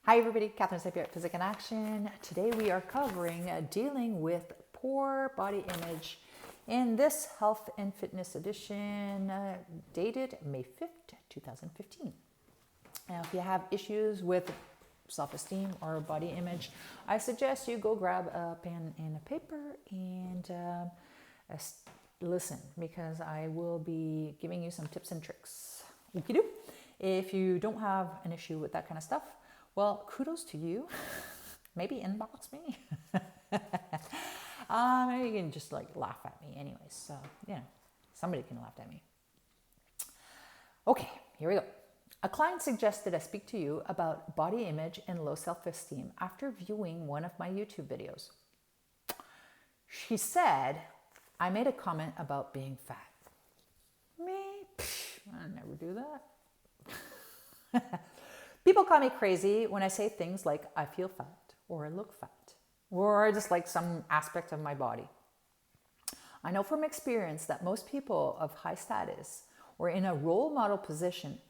Hi everybody, Catherine St-Pierre at Physikinaction. Today we are covering dealing with poor body image in this health and fitness edition dated May 5th, 2015. Now if you have issues with self-esteem or body image, I suggest you go grab a pen and a paper and listen, because I will be giving you some tips and tricks. Okie-doo. If you don't have an issue with that kind of stuff, well, kudos to you. Maybe inbox me. Maybe you can just laugh at me anyways. So, somebody can laugh at me. Okay, here we go. A client suggested I speak to you about body image and low self-esteem after viewing one of my YouTube videos. She said I made a comment about being fat. Me? I never do that. People call me crazy when I say things like I feel fat or I look fat or I just like some aspect of my body. I know from experience that most people of high status or in a role model position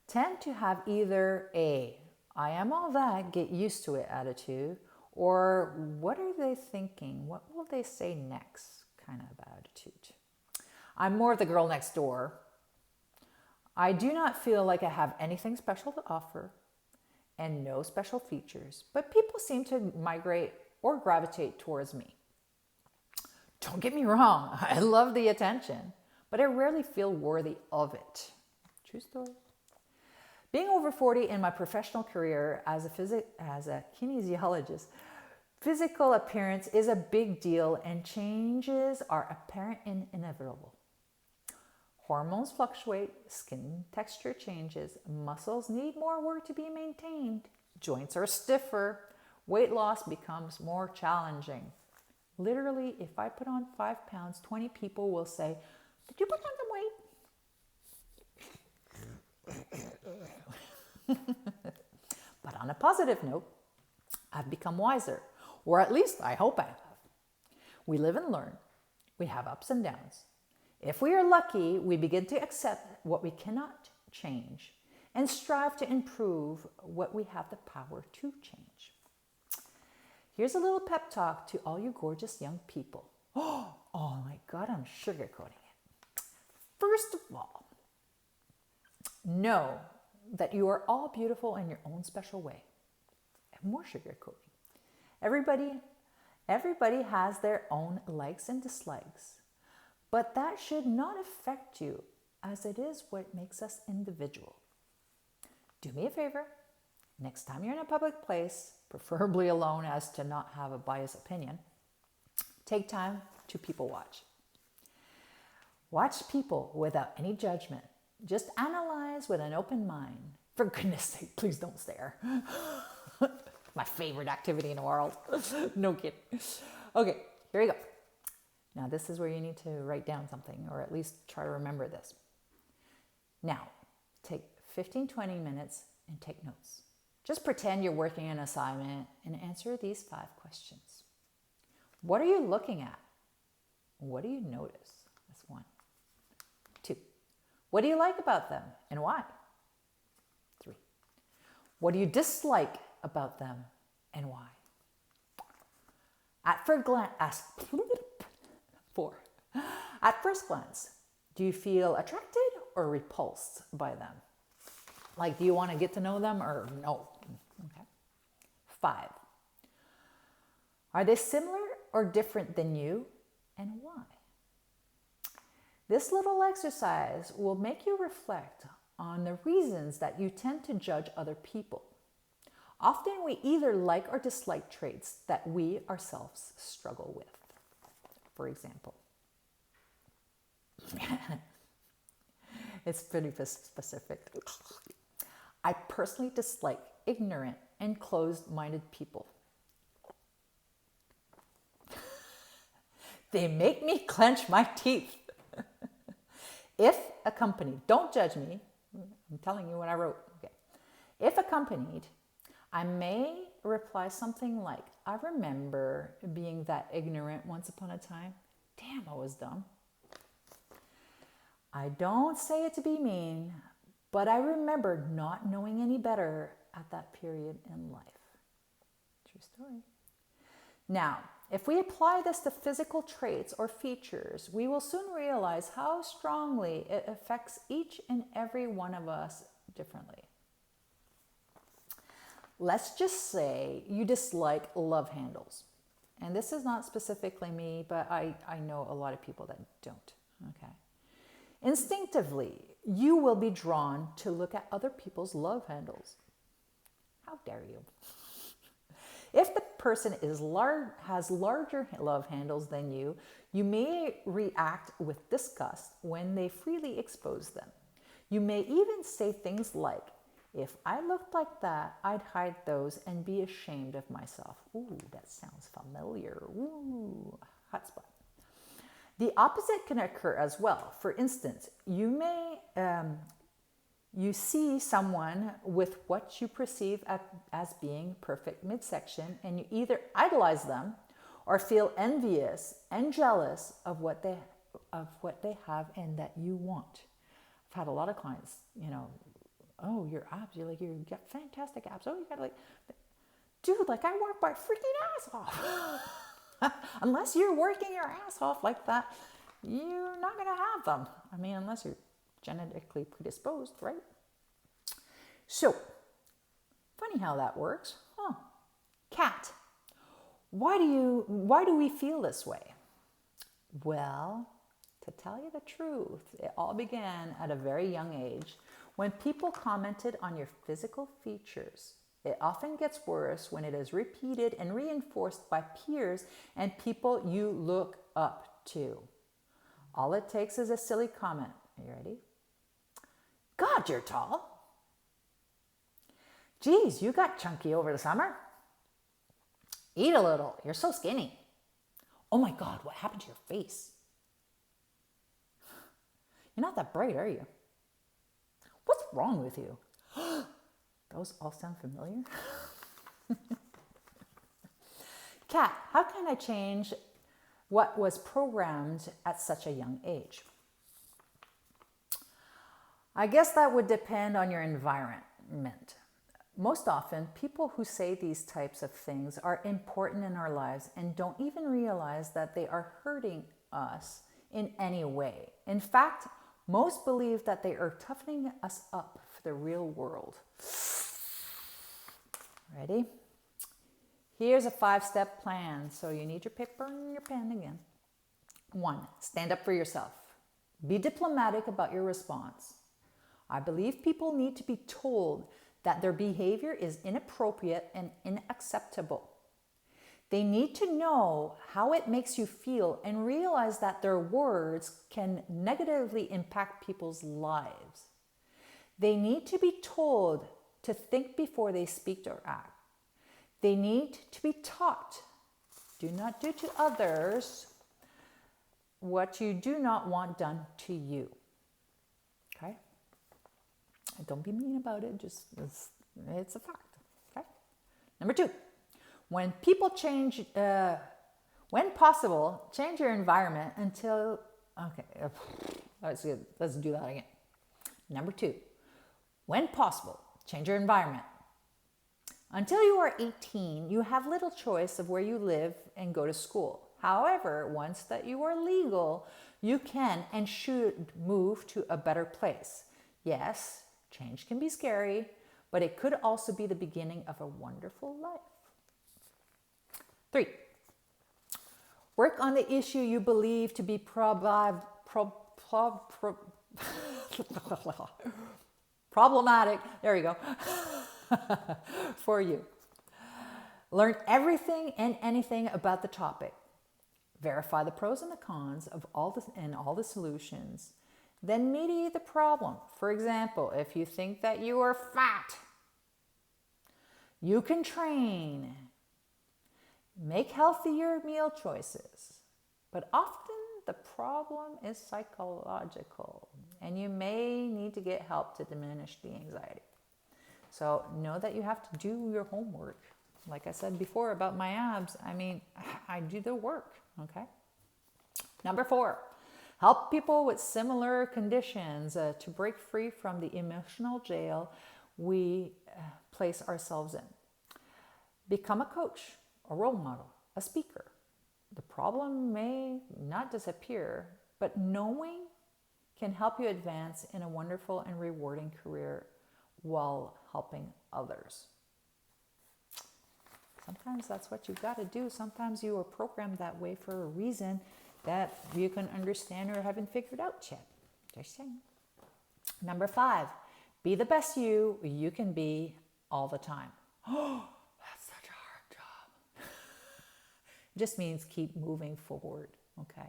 tend to have either a I am all that, get used to it attitude, or what are they thinking? What will they say next kind of attitude. I'm more of the girl next door. I do not feel like I have anything special to offer and no special features, but people seem to migrate or gravitate towards me. Don't get me wrong, I love the attention, but I rarely feel worthy of it. True story. Being over 40 in my professional career as a kinesiologist, physical appearance is a big deal and changes are apparent and inevitable. Hormones fluctuate, skin texture changes, muscles need more work to be maintained, joints are stiffer, weight loss becomes more challenging. Literally, if I put on 5 pounds, 20 people will say, "Did you put on some weight?" But on a positive note, I've become wiser, or at least I hope I have. We live and learn. We have ups and downs. If we are lucky, we begin to accept what we cannot change and strive to improve what we have the power to change. Here's a little pep talk to all you gorgeous young people. Oh my God, I'm sugarcoating it. First of all, know that you are all beautiful in your own special way. And more sugarcoating. Everybody has their own likes and dislikes. But that should not affect you, as it is what makes us individual. Do me a favor. Next time you're in a public place, preferably alone as to not have a biased opinion, take time to people watch. Watch people without any judgment. Just analyze with an open mind. For goodness sake, please don't stare. My favorite activity in the world. No kidding. Okay, here we go. Now, this is where you need to write down something, or at least try to remember this. Now, take 15-20 minutes and take notes. Just pretend you're working an assignment and answer these 5 questions. What are you looking at? What do you notice? That's 1. 2. What do you like about them and why? 3. What do you dislike about them and why? At first glance, 4. At first glance, do you feel attracted or repulsed by them? Like, do you want to get to know them or no? Okay. 5. Are they similar or different than you and why? This little exercise will make you reflect on the reasons that you tend to judge other people. Often we either like or dislike traits that we ourselves struggle with. For example, it's pretty specific. I personally dislike ignorant and closed-minded people. They make me clench my teeth. If accompanied, don't judge me. I'm telling you what I wrote. Okay. If accompanied, I may reply something like, I remember being that ignorant once upon a time. Damn, I was dumb. I don't say it to be mean, but I remember not knowing any better at that period in life. True story. Now, if we apply this to physical traits or features, we will soon realize how strongly it affects each and every one of us differently. Let's just say you dislike love handles. And this is not specifically me, but I know a lot of people that don't. Okay. Instinctively, you will be drawn to look at other people's love handles. How dare you? If the person has larger love handles than you, you may react with disgust when they freely expose them. You may even say things like, if I looked like that, I'd hide those and be ashamed of myself. Ooh, that sounds familiar. Ooh, hot spot. The opposite can occur as well. For instance, you see someone with what you perceive as being perfect midsection, and you either idolize them or feel envious and jealous of what they have and that you want. I've had a lot of clients, oh, your abs, you got fantastic abs. Oh, you got dude, I work my freaking ass off. Unless you're working your ass off like that, you're not going to have them. I mean, unless you're genetically predisposed, right? So, funny how that works. Huh. Cat, why do we feel this way? Well, to tell you the truth, it all began at a very young age when people commented on your physical features. It often gets worse when it is repeated and reinforced by peers and people you look up to. All it takes is a silly comment. Are you ready? God, you're tall. Geez, you got chunky over the summer. Eat a little. You're so skinny. Oh my God, what happened to your face? You're not that bright, are you? What's wrong with you? Those all sound familiar. Kat, how can I change what was programmed at such a young age? I guess that would depend on your environment. Most often, people who say these types of things are important in our lives and don't even realize that they are hurting us in any way. In fact, most believe that they are toughening us up for the real world. Ready? Here's a 5-step plan. So you need your paper and your pen again. 1, stand up for yourself. Be diplomatic about your response. I believe people need to be told that their behavior is inappropriate and unacceptable. They need to know how it makes you feel and realize that their words can negatively impact people's lives. They need to be told to think before they speak or act. They need to be taught. Do not do to others what you do not want done to you. Okay? And don't be mean about it. Just it's a fact. Okay? Number 2, when possible, change your environment until. Okay, let's do that again. Number 2, when possible, change your environment. Until you are 18, you have little choice of where you live and go to school. However, once that you are legal, you can and should move to a better place. Yes, change can be scary, but it could also be the beginning of a wonderful life. 3, work on the issue you believe to be problematic. There you go. For you. Learn everything and anything about the topic. Verify the pros and the cons of all the solutions. Then mediate the problem. For example, if you think that you are fat, you can train. Make healthier meal choices. But often the problem is psychological, and you may need to get help to diminish the anxiety. So know that you have to do your homework. Like I said before about my abs, I do the work, okay? Number 4, help people with similar conditions to break free from the emotional jail we place ourselves in. Become a coach, a role model, a speaker. The problem may not disappear, but knowing can help you advance in a wonderful and rewarding career while helping others. Sometimes that's what you've got to do. Sometimes you are programmed that way for a reason that you can understand or haven't figured out yet. Just saying. Number 5, be the best you can be all the time. Oh, that's such a hard job. It just means keep moving forward, okay?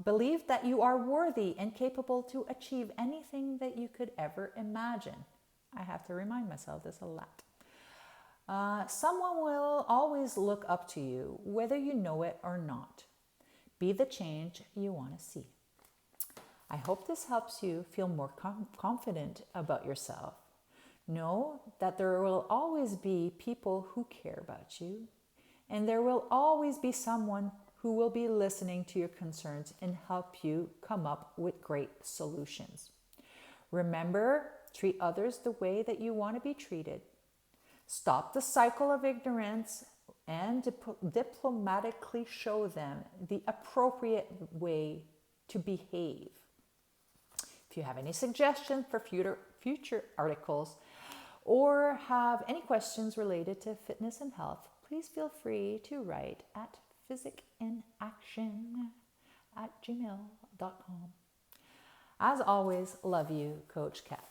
Believe that you are worthy and capable to achieve anything that you could ever imagine. I have to remind myself this a lot. Someone will always look up to you, whether you know it or not. Be the change you want to see. I hope this helps you feel more confident about yourself. Know that there will always be people who care about you, and there will always be someone who will be listening to your concerns and help you come up with great solutions. Remember, treat others the way that you want to be treated. Stop the cycle of ignorance and diplomatically show them the appropriate way to behave. If you have any suggestions for future articles or have any questions related to fitness and health, please feel free to write at physikinaction@gmail.com. As always, love you, Coach Kat.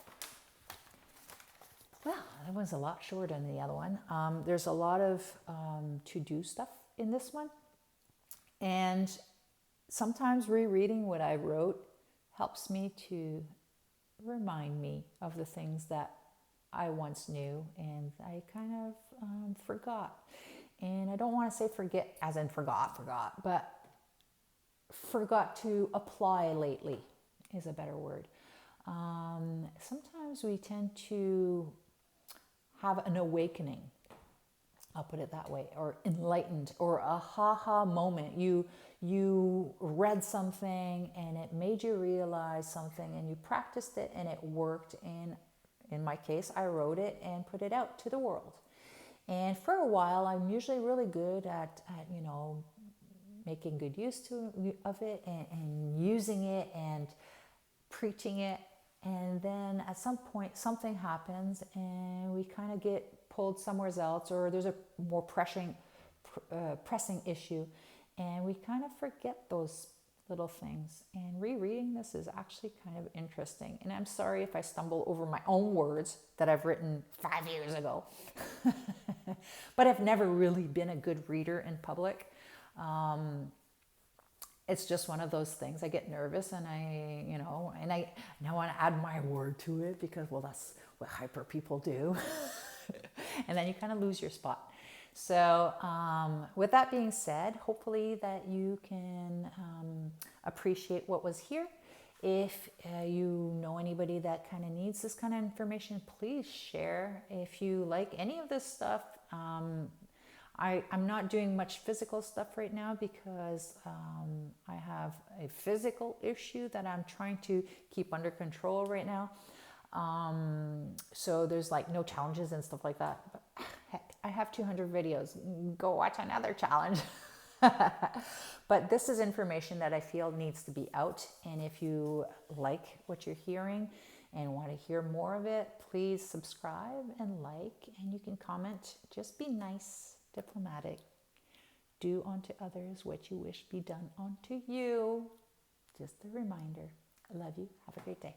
Well, that was a lot shorter than the other one. There's a lot of to-do stuff in this one. And sometimes rereading what I wrote helps me to remind me of the things that I once knew and I kind of forgot. And I don't want to say forget as in forgot, but forgot to apply lately is a better word. Sometimes we tend to have an awakening, I'll put it that way, or enlightened, or a ha-ha moment. You read something and it made you realize something and you practiced it and it worked. And in my case, I wrote it and put it out to the world. And for a while, I'm usually really good at making good use of it and using it and preaching it. And then at some point, something happens and we kind of get pulled somewhere else, or there's a more pressing issue, and we kind of forget those little things. And rereading this is actually kind of interesting. And I'm sorry if I stumble over my own words that I've written 5 years ago. But I've never really been a good reader in public. It's just one of those things. I get nervous and I want to add my word to it because, well, that's what hyper people do. And then you kind of lose your spot. So with that being said, hopefully that you can appreciate what was here. If you know anybody that kind of needs this kind of information, please share. If you like any of this stuff, I'm not doing much physical stuff right now because I have a physical issue that I'm trying to keep under control right now. So there's like no challenges and stuff like that. But heck, I have 200 videos. Go watch another challenge. But this is information that I feel needs to be out. And if you like what you're hearing and want to hear more of it, please subscribe and like, and you can comment. Just be nice, diplomatic. Do unto others what you wish be done unto you. Just a reminder. I love you. Have a great day.